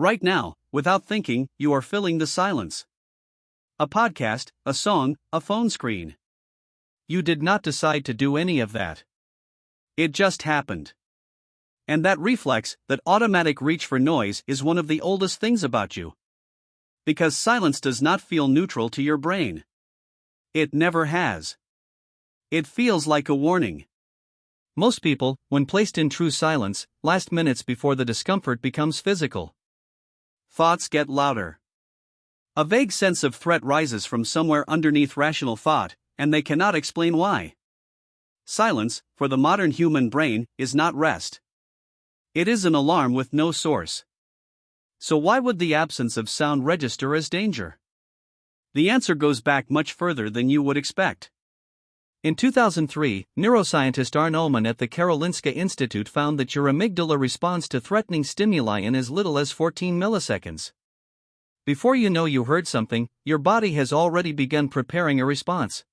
Right now, without thinking, you are filling the silence. A podcast, a song, a phone screen. You did not decide to do any of that. It just happened. And that reflex, that automatic reach for noise, is one of the oldest things about you. Because silence does not feel neutral to your brain. It never has. It feels like a warning. Most people, when placed in true silence, last minutes before the discomfort becomes physical. Thoughts get louder. A vague sense of threat rises from somewhere underneath rational thought, and they cannot explain why. Silence, for the modern human brain, is not rest. It is an alarm with no source. So why would the absence of sound register as danger? The answer goes back much further than you would expect. In 2003, neuroscientist Arne Ullman at the Karolinska Institute found that your amygdala responds to threatening stimuli in as little as 14 milliseconds. Before you know you heard something, your body has already begun preparing a response.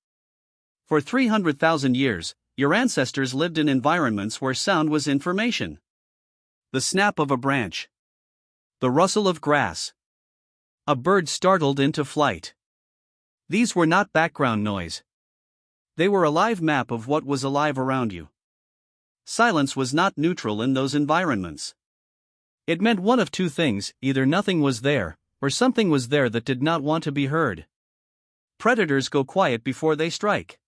For 300,000 years, your ancestors lived in environments where sound was information. The snap of a branch. The rustle of grass. A bird startled into flight. These were not background noise. They were a live map of what was alive around you. Silence was not neutral in those environments. It meant one of two things: either nothing was there, or something was there that did not want to be heard. Predators go quiet before they strike.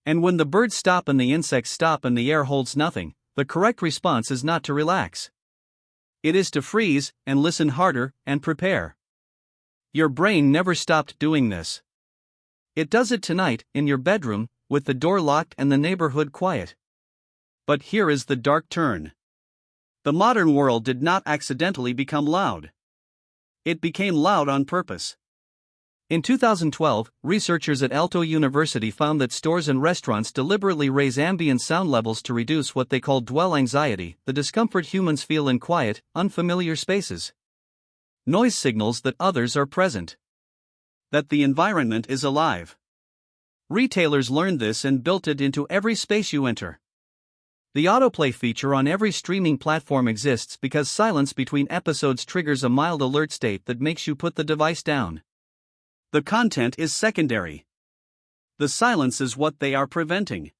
And when the birds stop and the insects stop and the air holds nothing, the correct response is not to relax. It is to freeze, and listen harder, and prepare. Your brain never stopped doing this. It does it tonight, in your bedroom, with the door locked and the neighborhood quiet. But here is the dark turn. The modern world did not accidentally become loud. It became loud on purpose. In 2012, researchers at Aalto University found that stores and restaurants deliberately raise ambient sound levels to reduce what they call dwell anxiety, the discomfort humans feel in quiet, unfamiliar spaces. Noise signals that others are present. That the environment is alive. Retailers learned this and built it into every space you enter. The autoplay feature on every streaming platform exists because silence between episodes triggers a mild alert state that makes you put the device down. The content is secondary. The silence is what they are preventing.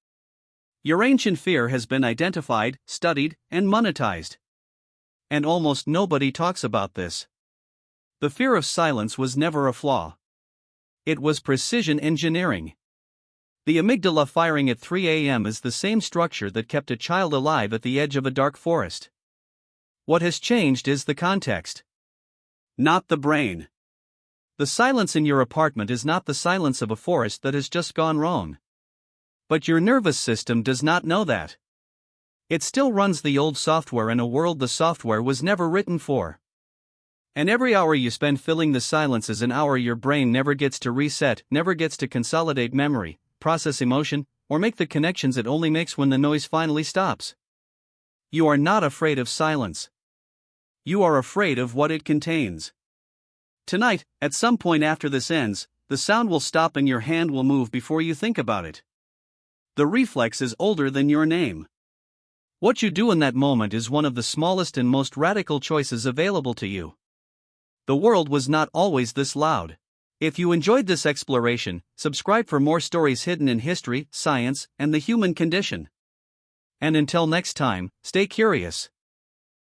Your ancient fear has been identified, studied, and monetized. And almost nobody talks about this. The fear of silence was never a flaw. It was precision engineering. The amygdala firing at 3 a.m. is the same structure that kept a child alive at the edge of a dark forest. What has changed is the context. Not the brain. The silence in your apartment is not the silence of a forest that has just gone wrong. But your nervous system does not know that. It still runs the old software in a world the software was never written for. And every hour you spend filling the silence is an hour your brain never gets to reset, never gets to consolidate memory, process emotion, or make the connections it only makes when the noise finally stops. You are not afraid of silence. You are afraid of what it contains. Tonight, at some point after this ends, the sound will stop and your hand will move before you think about it. The reflex is older than your name. What you do in that moment is one of the smallest and most radical choices available to you. The world was not always this loud. If you enjoyed this exploration, subscribe for more stories hidden in history, science, and the human condition. And until next time, stay curious.